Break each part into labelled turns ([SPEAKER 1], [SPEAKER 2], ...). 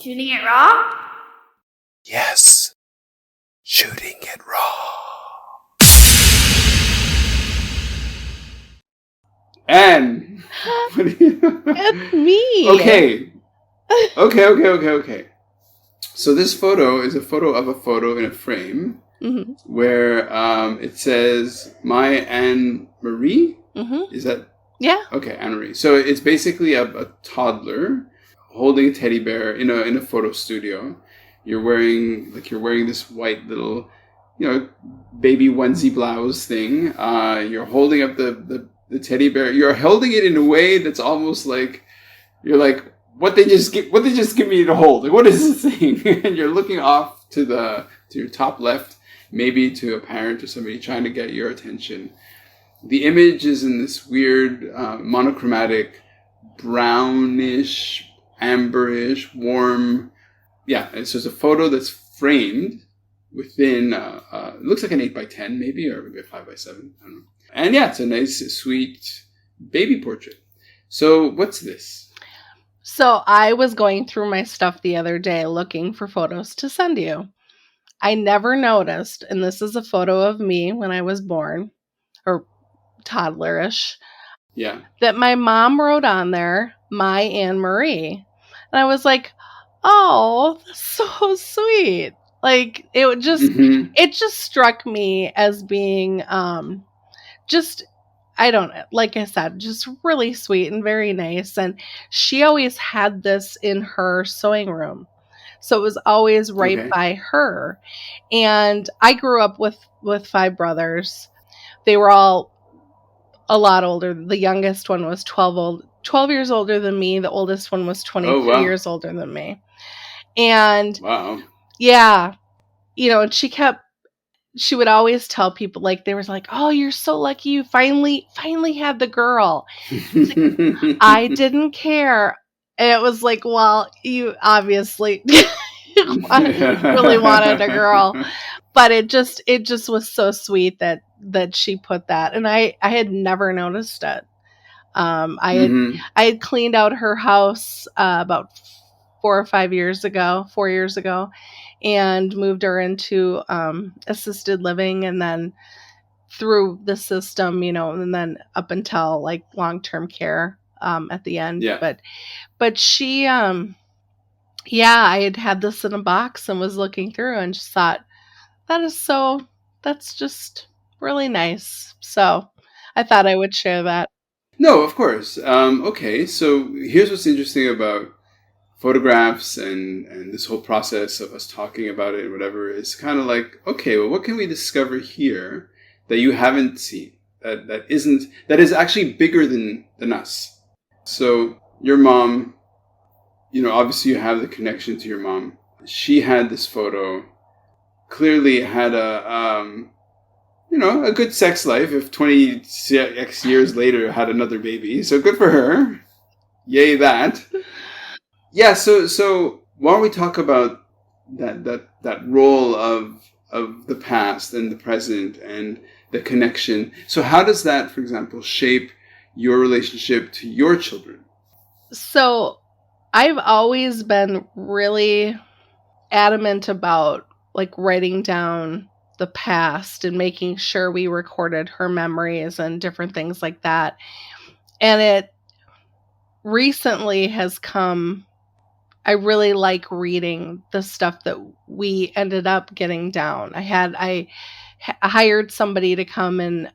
[SPEAKER 1] Shooting it raw?
[SPEAKER 2] Yes. Shooting it raw.
[SPEAKER 3] Anne!
[SPEAKER 4] It's me.
[SPEAKER 3] Okay. So this photo is a photo of a photo in a frame where it says, My Anne Marie? Is that?
[SPEAKER 4] Yeah.
[SPEAKER 3] Okay, Anne Marie. So it's basically a toddler holding a teddy bear in a photo studio. You're wearing this white little, baby onesie blouse thing. You're holding up the teddy bear. You're holding it in a way that's almost like you're like, what they just give me to hold? Like, what is this thing? And you're looking off to your top left, maybe to a parent or somebody trying to get your attention. The image is in this weird monochromatic, brownish, amberish, warm. Yeah, and so it's a photo that's framed within. It looks like an 8x10 maybe, or maybe a 5x7. I don't know. And yeah, it's a nice, sweet baby portrait. So what's this?
[SPEAKER 4] So I was going through my stuff the other day looking for photos to send you. I never noticed, and this is a photo of me when I was born, or toddlerish, that my mom wrote on there, My Anne Marie. And I was like, oh, that's so sweet. Like, it just struck me as being I don't know, like I said, just really sweet and very nice. And she always had this in her sewing room. So it was always right by her. And I grew up with 5 brothers. They were all a lot older. The youngest one was 12 years older than me. The oldest one was 23 years older than me. And yeah, and she would always tell people, like, they was like, oh, you're so lucky you finally had the girl. Like, I didn't care. And it was like, well, you obviously really wanted a girl. But it just was so sweet that she put that. And I had never noticed it. I had cleaned out her house about 4 years ago, and moved her into assisted living, and then through the system, and then up until like long-term care at the end.
[SPEAKER 3] Yeah.
[SPEAKER 4] But she, I had this in a box and was looking through and just thought, that's just really nice. So I thought I would share that.
[SPEAKER 3] No, of course. Okay, so here's what's interesting about photographs and this whole process of us talking about it and whatever is kind of like, okay, well, what can we discover here that you haven't seen, that is actually bigger than us? So your mom, obviously you have the connection to your mom. She had this photo, clearly had a good sex life. If 20x years later had another baby, so good for her. Yay that. Yeah, so why don't we talk about that role of the past and the present and the connection? So how does that, for example, shape your relationship to your children?
[SPEAKER 4] So I've always been really adamant about like writing down the past and making sure we recorded her memories and different things like that. And it recently has come, I really like reading the stuff that we ended up getting down. I hired somebody to come and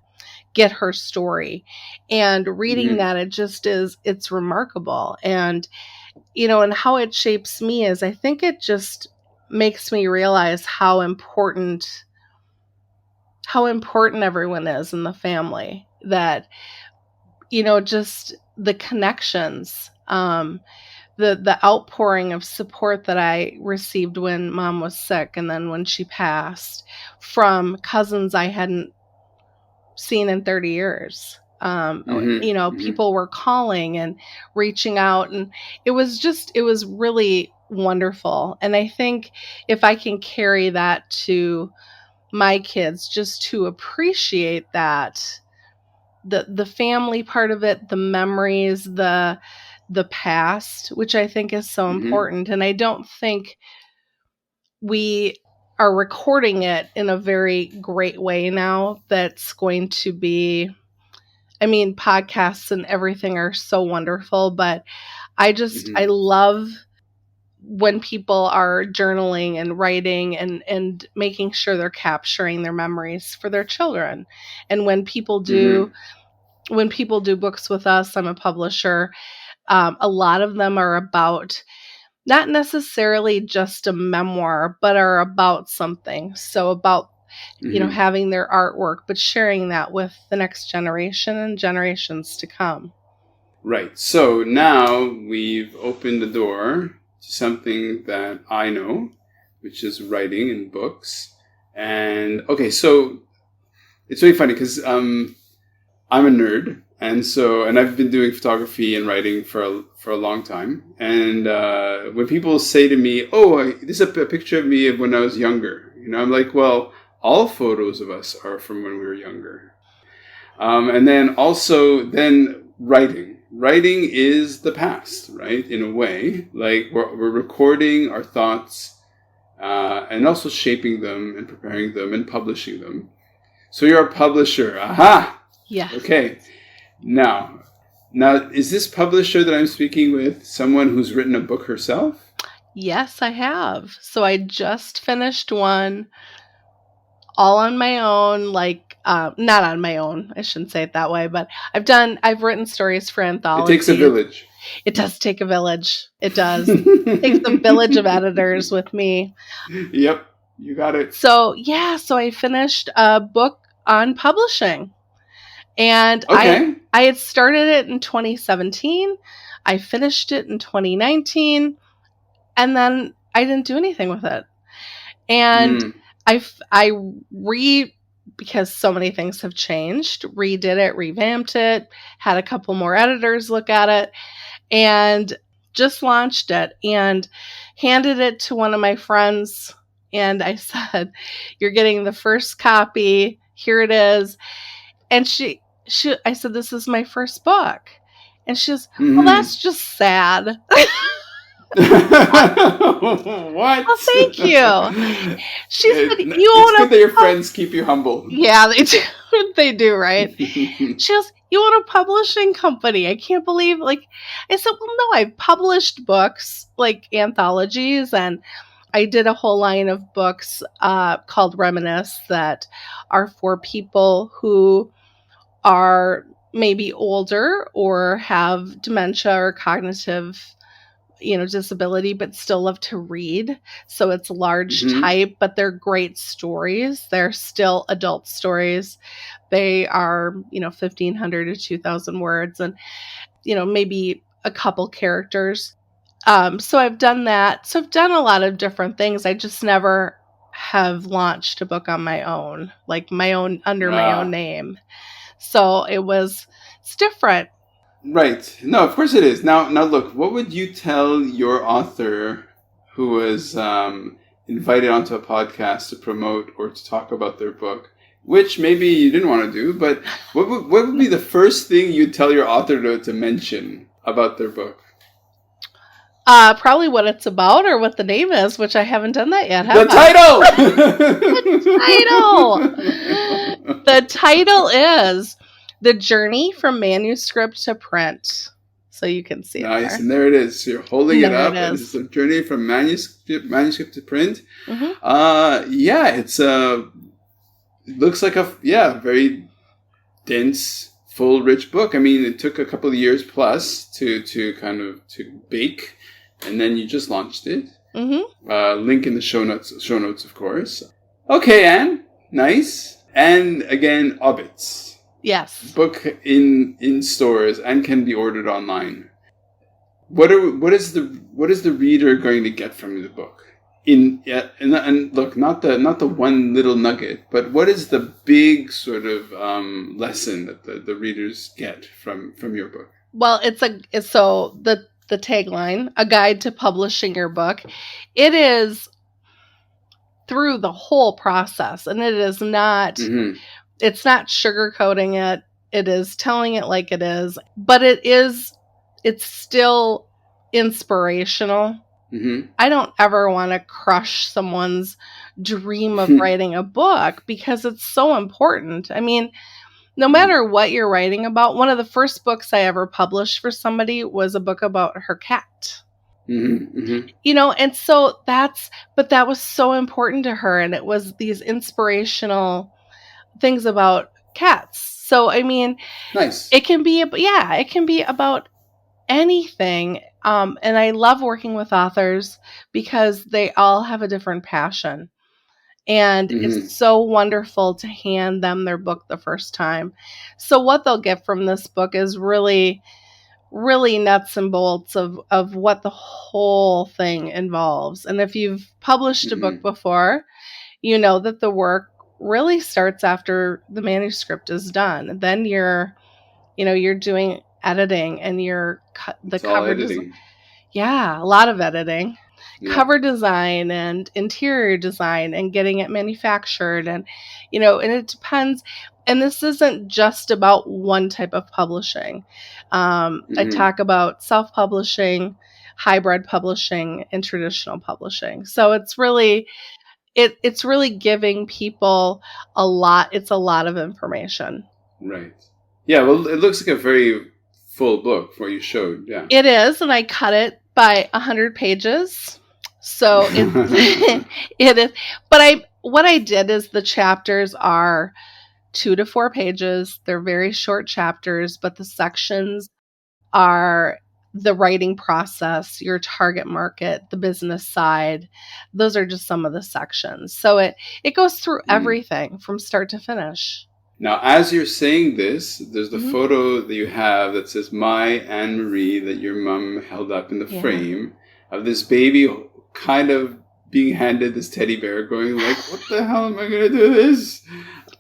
[SPEAKER 4] get her story, and reading that, it's remarkable. And, and how it shapes me is, I think it just makes me realize how important everyone is in the family, that, just the connections, the outpouring of support that I received when mom was sick, and then when she passed, from cousins I hadn't seen in 30 years. People were calling and reaching out, and it was really wonderful. And I think if I can carry that to my kids, just to appreciate that, the family part of it, the memories, the the past, which I think is so important. And I don't think we are recording it in a very great way now that's going to be, I mean, podcasts and everything are so wonderful, but I love when people are journaling and writing and making sure they're capturing their memories for their children. And when people do books with us, I'm a publisher, a lot of them are about not necessarily just a memoir, but are about something. So about, having their artwork, but sharing that with the next generation and generations to come.
[SPEAKER 3] Right. So now we've opened the door to something that I know, which is writing and books. And okay, so it's really funny because I'm a nerd, and I've been doing photography and writing for a long time. And when people say to me, "Oh, this is a picture of me when I was younger," I'm like, well, all photos of us are from when we were younger. And then writing. Writing is the past, right? In a way, like we're recording our thoughts and also shaping them and preparing them and publishing them. So you're a publisher. Aha!
[SPEAKER 4] Yeah.
[SPEAKER 3] Okay. Now, is this publisher that I'm speaking with someone who's written a book herself?
[SPEAKER 4] Yes, I have. So I just finished one all on my own, not on my own. I shouldn't say it that way, but I've written stories for anthologies.
[SPEAKER 3] It takes a village.
[SPEAKER 4] It does take a village. It does. It takes a village of editors with me.
[SPEAKER 3] Yep. You got it.
[SPEAKER 4] So I finished a book on publishing. And
[SPEAKER 3] okay.
[SPEAKER 4] I had started it in 2017. I finished it in 2019. And then I didn't do anything with it. And because so many things have changed, redid it, revamped it, had a couple more editors look at it, and just launched it and handed it to one of my friends. And I said, "You're getting the first copy. Here it is." And I said, "This is my first book." And she says, "Well, that's just sad."
[SPEAKER 3] What?
[SPEAKER 4] Well, thank you. She said,
[SPEAKER 3] "You own good that your friends keep you humble."
[SPEAKER 4] Yeah, they do. They do, right? She goes, "You own a publishing company. I can't believe." I said, "Well, no, I've published books, like anthologies, and I did a whole line of books called Reminisce that are for people who are maybe older or have dementia or cognitive disability, but still love to read. So it's large type, but they're great stories. They're still adult stories. They are, 1,500 to 2,000 words and, maybe a couple characters. So I've done that. So I've done a lot of different things. I just never have launched a book on my own, under my own name. So it's different.
[SPEAKER 3] Right. No, of course it is. Now look, what would you tell your author who was invited onto a podcast to promote or to talk about their book, which maybe you didn't want to do, but what would be the first thing you'd tell your author to mention about their book?
[SPEAKER 4] Probably what it's about or what the name is, which I haven't done that yet.
[SPEAKER 3] The title!
[SPEAKER 4] The title is The Journey from Manuscript to Print. So you can see it.
[SPEAKER 3] Nice, and there it is. So you're holding it up, and it's the journey from manuscript to print. It looks like a very dense, full, rich book. I mean, it took a couple of years plus to bake, and then you just launched it. Link in the show notes, of course. Okay, Anne, nice. And again, Aubitz.
[SPEAKER 4] Yes.
[SPEAKER 3] Book in stores and can be ordered online. What is the reader going to get from the book? And look, not the one little nugget, but what is the big sort of lesson that the readers get from your book?
[SPEAKER 4] Well, so the tagline, A Guide to Publishing Your Book. It is through the whole process, and it is not. It's not sugarcoating it. It is telling it like it is, but it is it's still inspirational.
[SPEAKER 3] Mm-hmm.
[SPEAKER 4] I don't ever want to crush someone's dream of writing a book because it's so important. I mean, no matter what you're writing about, one of the first books I ever published for somebody was a book about her cat.
[SPEAKER 3] Mm-hmm. Mm-hmm.
[SPEAKER 4] You know, and so but that was so important to her, and it was these inspirational things about cats. So, I mean,
[SPEAKER 3] Nice.
[SPEAKER 4] it can be about anything. And I love working with authors because they all have a different passion. And it's so wonderful to hand them their book the first time. So what they'll get from this book is really, really nuts and bolts of what the whole thing involves. And if you've published a book before, you know that the work really starts after the manuscript is done. Then you're doing editing and the
[SPEAKER 3] It's all
[SPEAKER 4] cover
[SPEAKER 3] editing.
[SPEAKER 4] Yeah, a lot of editing.
[SPEAKER 3] Yeah.
[SPEAKER 4] Cover design and interior design and getting it manufactured and it depends. And this isn't just about one type of publishing. I talk about self-publishing, hybrid publishing, and traditional publishing. So it's really giving people a lot. It's a lot of information.
[SPEAKER 3] Right. Yeah, well, it looks like a very full book, what you showed. Yeah.
[SPEAKER 4] It is, and I cut it by 100 pages. So it's it is. But what I did is the chapters are 2 to 4 pages. They're very short chapters, but the sections are the writing process, your target market, the business side. Those are just some of the sections. So it goes through everything from start to finish.
[SPEAKER 3] Now, as you're saying this, there's the photo that you have that says "My Anne Marie" that your mom held up in the frame of this baby kind of being handed this teddy bear going like, what the hell am I going to do this?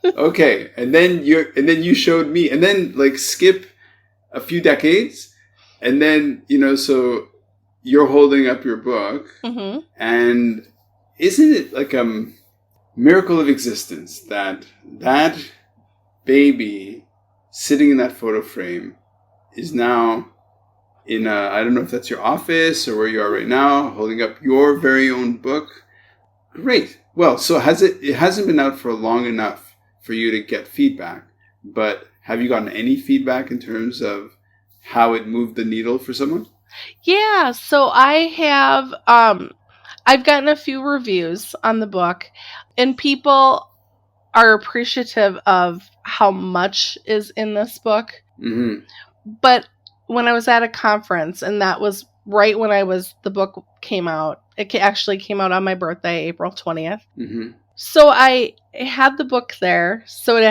[SPEAKER 3] Okay. And then you showed me, and then like skip a few decades. And then, so you're holding up your book and isn't it like a miracle of existence that baby sitting in that photo frame is now in I don't know if that's your office or where you are right now, holding up your very own book. Great. Well, so it hasn't been out for long enough for you to get feedback, but have you gotten any feedback in terms of how it moved the needle for someone?
[SPEAKER 4] Yeah, so I have I've gotten a few reviews on the book, and people are appreciative of how much is in this book. But when I was at a conference, and that was right when the book came out. It actually came out on my birthday, April 20th. So I had the book there. So it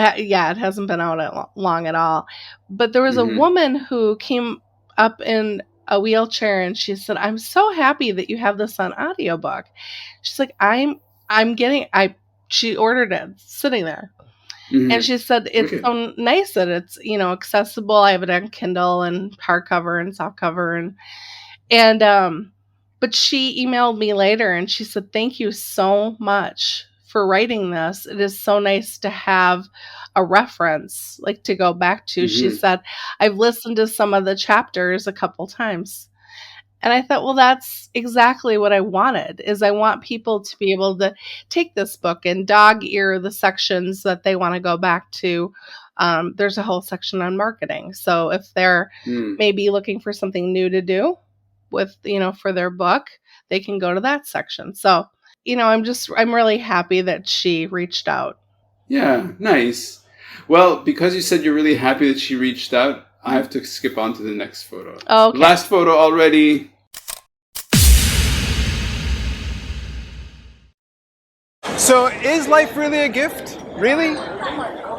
[SPEAKER 4] hasn't been out long at all. But there was a woman who came up in a wheelchair, and she said, "I'm so happy that you have this on audiobook." She's like, she ordered it sitting there. And she said, it's so nice that it's, accessible. I have it on Kindle and hardcover and softcover and but she emailed me later and she said, "Thank you so much for writing this. It is so nice to have a reference like to go back to." She said, "I've listened to some of the chapters a couple times." And I thought, well, that's exactly what I wanted, is I want people to be able to take this book and dog ear the sections that they want to go back to. There's a whole section on marketing. So if they're maybe looking for something new to do with, for their book, they can go to that section. So, I'm really happy that she reached out.
[SPEAKER 3] Yeah, nice. Well, because you said you're really happy that she reached out, I have to skip on to the next photo.
[SPEAKER 4] Okay.
[SPEAKER 3] Last photo already.
[SPEAKER 2] So is life really a gift? Really?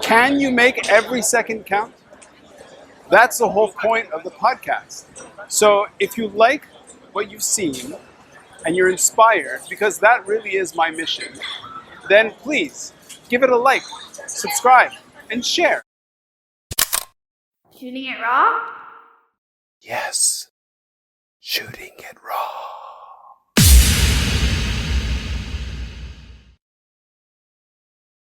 [SPEAKER 2] Can you make every second count? That's the whole point of the podcast. So if you like what you've seen and you're inspired, because that really is my mission, then please give it a like, subscribe, and share.
[SPEAKER 1] Shooting it raw?
[SPEAKER 2] Yes. Shooting it raw.